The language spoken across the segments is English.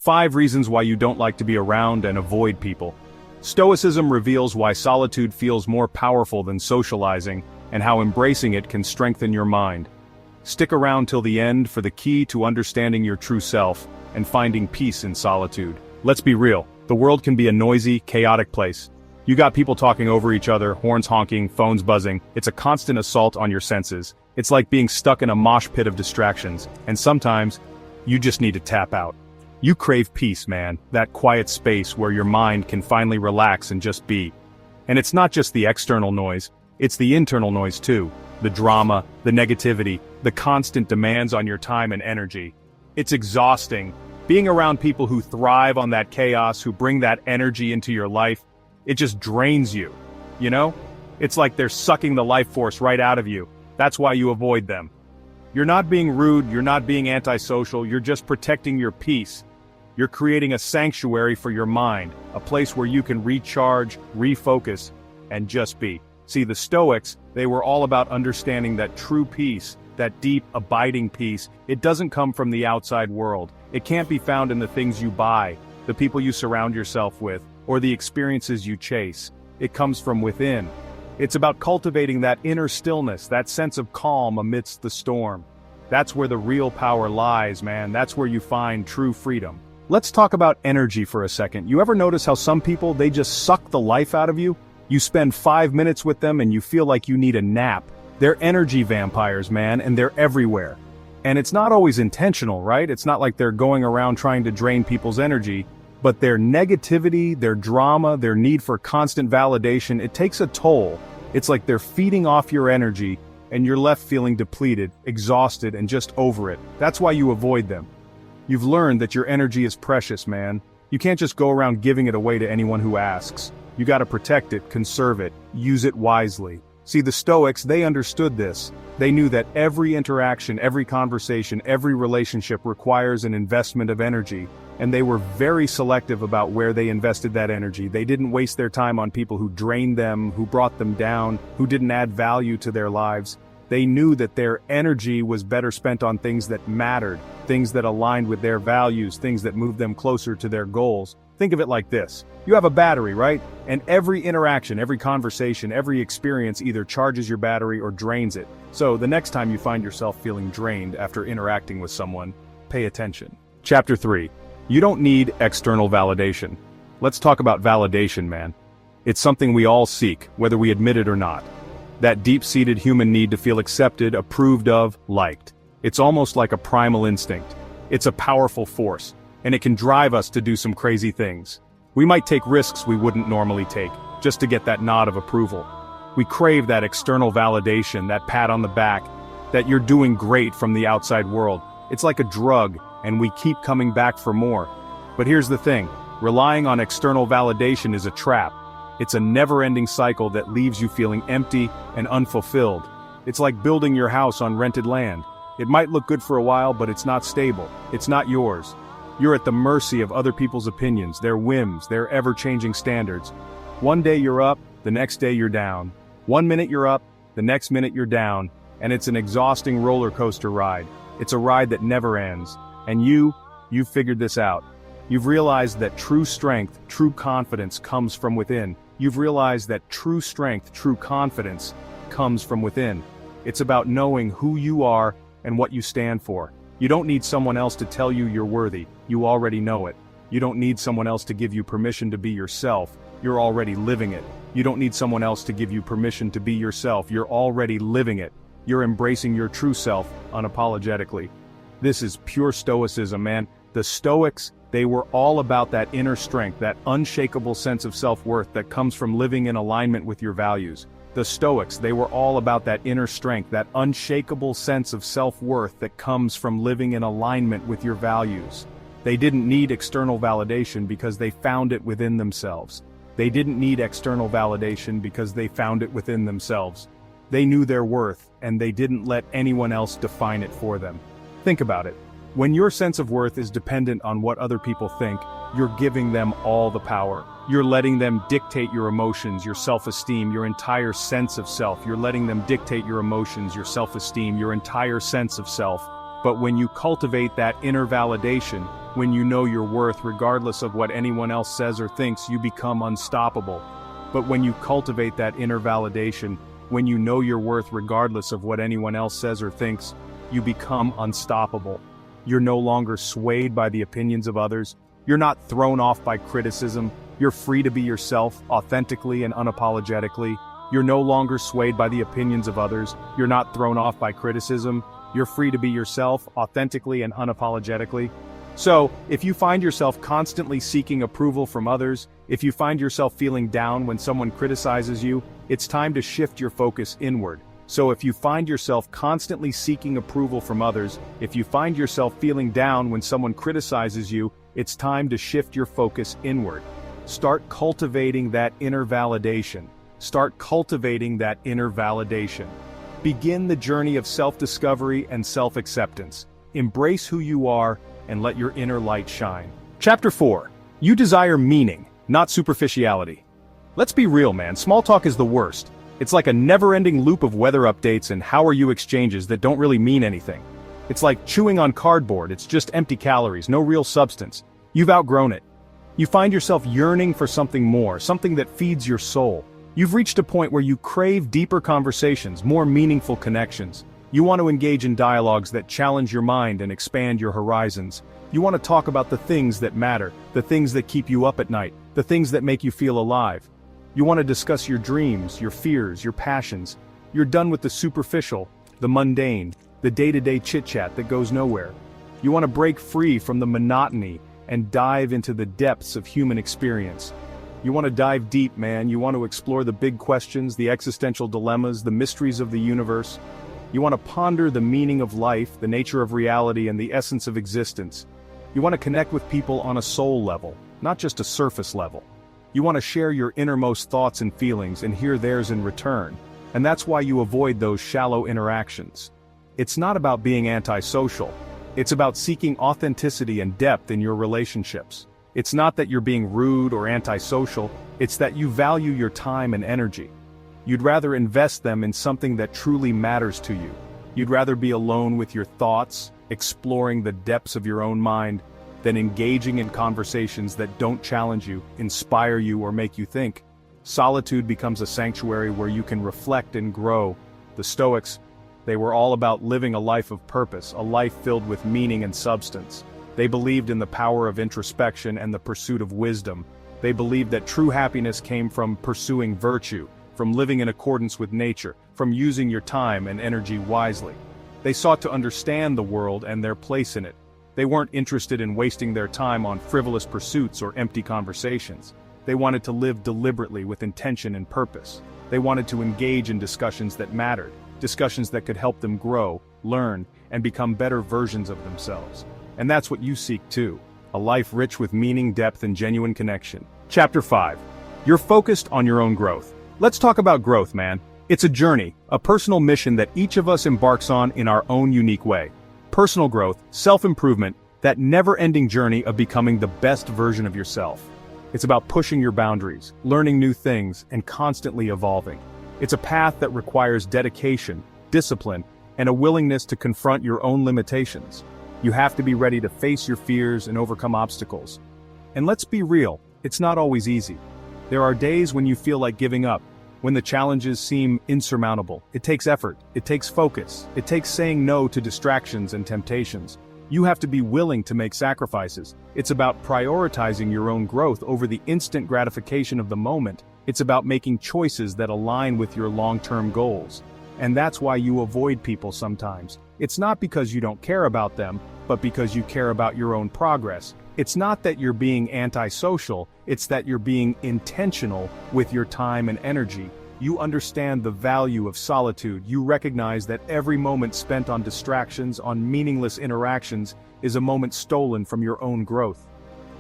5 reasons why you don't like to be around and avoid people. Stoicism reveals why solitude feels more powerful than socializing, and how embracing it can strengthen your mind. Stick around till the end for the key to understanding your true self and finding peace in solitude. Let's be real, the world can be a noisy, chaotic place. You got people talking over each other, horns honking, phones buzzing. It's a constant assault on your senses. It's like being stuck in a mosh pit of distractions, and sometimes, you just need to tap out. You crave peace, man, that quiet space where your mind can finally relax and just be. And it's not just the external noise, it's the internal noise too. The drama, the negativity, the constant demands on your time and energy. It's exhausting. Being around people who thrive on that chaos, who bring that energy into your life, it just drains you, you know? It's like they're sucking the life force right out of you. That's why you avoid them. You're not being rude, you're not being antisocial, you're just protecting your peace. You're creating a sanctuary for your mind, a place where you can recharge, refocus, and just be. See, the Stoics, they were all about understanding that true peace, that deep, abiding peace, it doesn't come from the outside world. It can't be found in the things you buy, the people you surround yourself with, or the experiences you chase. It comes from within. It's about cultivating that inner stillness, that sense of calm amidst the storm. That's where the real power lies, man. That's where you find true freedom. Let's talk about energy for a second. You ever notice how some people, they just suck the life out of you? You spend 5 minutes with them and you feel like you need a nap. They're energy vampires, man, and they're everywhere. And it's not always intentional, right? It's not like they're going around trying to drain people's energy. But their negativity, their drama, their need for constant validation, it takes a toll. It's like they're feeding off your energy, and you're left feeling depleted, exhausted, and just over it. That's why you avoid them. You've learned that your energy is precious, man. You can't just go around giving it away to anyone who asks. You gotta protect it, conserve it, use it wisely. See, the Stoics, they understood this. They knew that every interaction, every conversation, every relationship requires an investment of energy. And they were very selective about where they invested that energy. They didn't waste their time on people who drained them, who brought them down, who didn't add value to their lives. They knew that their energy was better spent on things that mattered, things that aligned with their values, things that moved them closer to their goals. Think of it like this. You have a battery, right? And every interaction, every conversation, every experience either charges your battery or drains it. So the next time you find yourself feeling drained after interacting with someone, pay attention. Chapter 3. You don't need external validation. Let's talk about validation, man. It's something we all seek, whether we admit it or not. That deep-seated human need to feel accepted, approved of, liked. It's almost like a primal instinct. It's a powerful force, and it can drive us to do some crazy things. We might take risks we wouldn't normally take, just to get that nod of approval. We crave that external validation, that pat on the back, that you're doing great from the outside world. It's like a drug, and we keep coming back for more. But here's the thing, relying on external validation is a trap. It's a never-ending cycle that leaves you feeling empty and unfulfilled. It's like building your house on rented land. It might look good for a while, but it's not stable. It's not yours. You're at the mercy of other people's opinions, their whims, their ever-changing standards. One day you're up, the next day you're down. 1 minute you're up, the next minute you're down, and it's an exhausting roller coaster ride. It's a ride that never ends. And you've figured this out. You've realized that true strength, true confidence comes from within. You've realized that true strength, true confidence comes from within. It's about knowing who you are and what you stand for. You don't need someone else to tell you you're worthy. You already know it. You don't need someone else to give you permission to be yourself. You're already living it. You don't need someone else to give you permission to be yourself. You're already living it. You're embracing your true self unapologetically. This is pure Stoicism, man. The Stoics, they were all about that inner strength, that unshakable sense of self-worth that comes from living in alignment with your values. The Stoics, they were all about that inner strength, that unshakable sense of self-worth that comes from living in alignment with your values. They didn't need external validation because they found it within themselves. They didn't need external validation because they found it within themselves. They knew their worth, and they didn't let anyone else define it for them. Think about it. When your sense of worth is dependent on what other people think, you're giving them all the power. You're letting them dictate your emotions, your self-esteem, your entire sense of self. You're letting them dictate your emotions, your self-esteem, your entire sense of self. But when you cultivate that inner validation, when you know your worth regardless of what anyone else says or thinks, you become unstoppable. But when you cultivate that inner validation, when you know your worth regardless of what anyone else says or thinks, you become unstoppable. You're no longer swayed by the opinions of others. You're not thrown off by criticism. You're free to be yourself, authentically and unapologetically. You're no longer swayed by the opinions of others. You're not thrown off by criticism. You're free to be yourself, authentically and unapologetically. So, if you find yourself constantly seeking approval from others, if you find yourself feeling down when someone criticizes you, it's time to shift your focus inward. So if you find yourself constantly seeking approval from others, if you find yourself feeling down when someone criticizes you, it's time to shift your focus inward. Start cultivating that inner validation. Start cultivating that inner validation. Begin the journey of self-discovery and self-acceptance. Embrace who you are and let your inner light shine. Chapter 4. You desire meaning, not superficiality. Let's be real, man. Small talk is the worst. It's like a never-ending loop of weather updates and how are you exchanges that don't really mean anything. It's like chewing on cardboard. It's just empty calories, no real substance. You've outgrown it. You find yourself yearning for something more, something that feeds your soul. You've reached a point where you crave deeper conversations, more meaningful connections. You want to engage in dialogues that challenge your mind and expand your horizons. You want to talk about the things that matter, the things that keep you up at night, the things that make you feel alive. You want to discuss your dreams, your fears, your passions. You're done with the superficial, the mundane, the day-to-day chit-chat that goes nowhere. You want to break free from the monotony and dive into the depths of human experience. You want to dive deep, man. You want to explore the big questions, the existential dilemmas, the mysteries of the universe. You want to ponder the meaning of life, the nature of reality, and the essence of existence. You want to connect with people on a soul level, not just a surface level. You want to share your innermost thoughts and feelings and hear theirs in return. And that's why you avoid those shallow interactions. It's not about being antisocial. It's about seeking authenticity and depth in your relationships. It's not that you're being rude or antisocial, it's that you value your time and energy. You'd rather invest them in something that truly matters to you. You'd rather be alone with your thoughts, exploring the depths of your own mind, than engaging in conversations that don't challenge you, inspire you, or make you think. Solitude becomes a sanctuary where you can reflect and grow. The Stoics, they were all about living a life of purpose, a life filled with meaning and substance. They believed in the power of introspection and the pursuit of wisdom. They believed that true happiness came from pursuing virtue, from living in accordance with nature, from using your time and energy wisely. They sought to understand the world and their place in it. They weren't interested in wasting their time on frivolous pursuits or empty conversations. They wanted to live deliberately with intention and purpose. They wanted to engage in discussions that mattered, discussions that could help them grow, learn, and become better versions of themselves. And that's what you seek too, a life rich with meaning, depth, and genuine connection. Chapter 5. You're focused on your own growth. Let's talk about growth, man. It's a journey, a personal mission that each of us embarks on in our own unique way. Personal growth, self-improvement, that never-ending journey of becoming the best version of yourself. It's about pushing your boundaries, learning new things, and constantly evolving. It's a path that requires dedication, discipline, and a willingness to confront your own limitations. You have to be ready to face your fears and overcome obstacles. And let's be real, it's not always easy. There are days when you feel like giving up, when the challenges seem insurmountable. It takes effort, it takes focus, it takes saying no to distractions and temptations. You have to be willing to make sacrifices. It's about prioritizing your own growth over the instant gratification of the moment. It's about making choices that align with your long-term goals. And that's why you avoid people sometimes. It's not because you don't care about them, but because you care about your own progress. It's not that you're being antisocial, it's that you're being intentional with your time and energy. You understand the value of solitude. You recognize that every moment spent on distractions, on meaningless interactions, is a moment stolen from your own growth.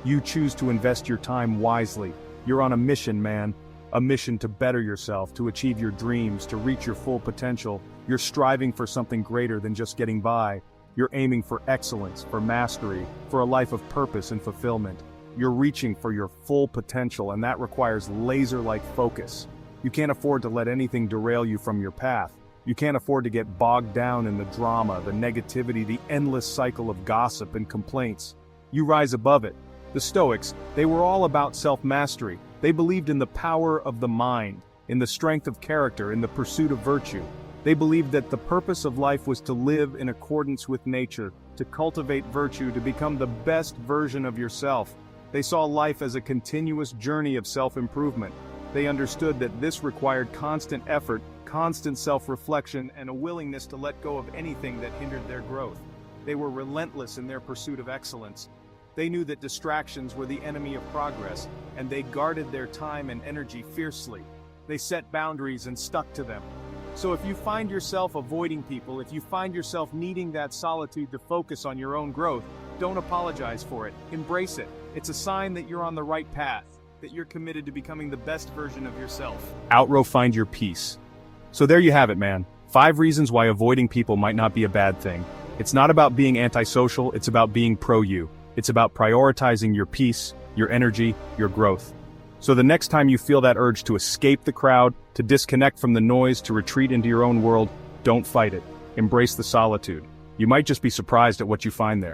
You choose to invest your time wisely. You're on a mission, man. A mission to better yourself, to achieve your dreams, to reach your full potential. You're striving for something greater than just getting by. You're aiming for excellence, for mastery, for a life of purpose and fulfillment. You're reaching for your full potential, and that requires laser-like focus. You can't afford to let anything derail you from your path. You can't afford to get bogged down in the drama, the negativity, the endless cycle of gossip and complaints. You rise above it. The Stoics, they were all about self-mastery. They believed in the power of the mind, in the strength of character, in the pursuit of virtue. They believed that the purpose of life was to live in accordance with nature, to cultivate virtue, to become the best version of yourself. They saw life as a continuous journey of self-improvement. They understood that this required constant effort, constant self-reflection, and a willingness to let go of anything that hindered their growth. They were relentless in their pursuit of excellence. They knew that distractions were the enemy of progress, and they guarded their time and energy fiercely. They set boundaries and stuck to them. So if you find yourself avoiding people, if you find yourself needing that solitude to focus on your own growth, don't apologize for it. Embrace it. It's a sign that you're on the right path, that you're committed to becoming the best version of yourself. Outro, find your peace. So there you have it, man. 5 reasons why avoiding people might not be a bad thing. It's not about being antisocial, it's about being pro-you. It's about prioritizing your peace, your energy, your growth. So the next time you feel that urge to escape the crowd, to disconnect from the noise, to retreat into your own world, don't fight it. Embrace the solitude. You might just be surprised at what you find there.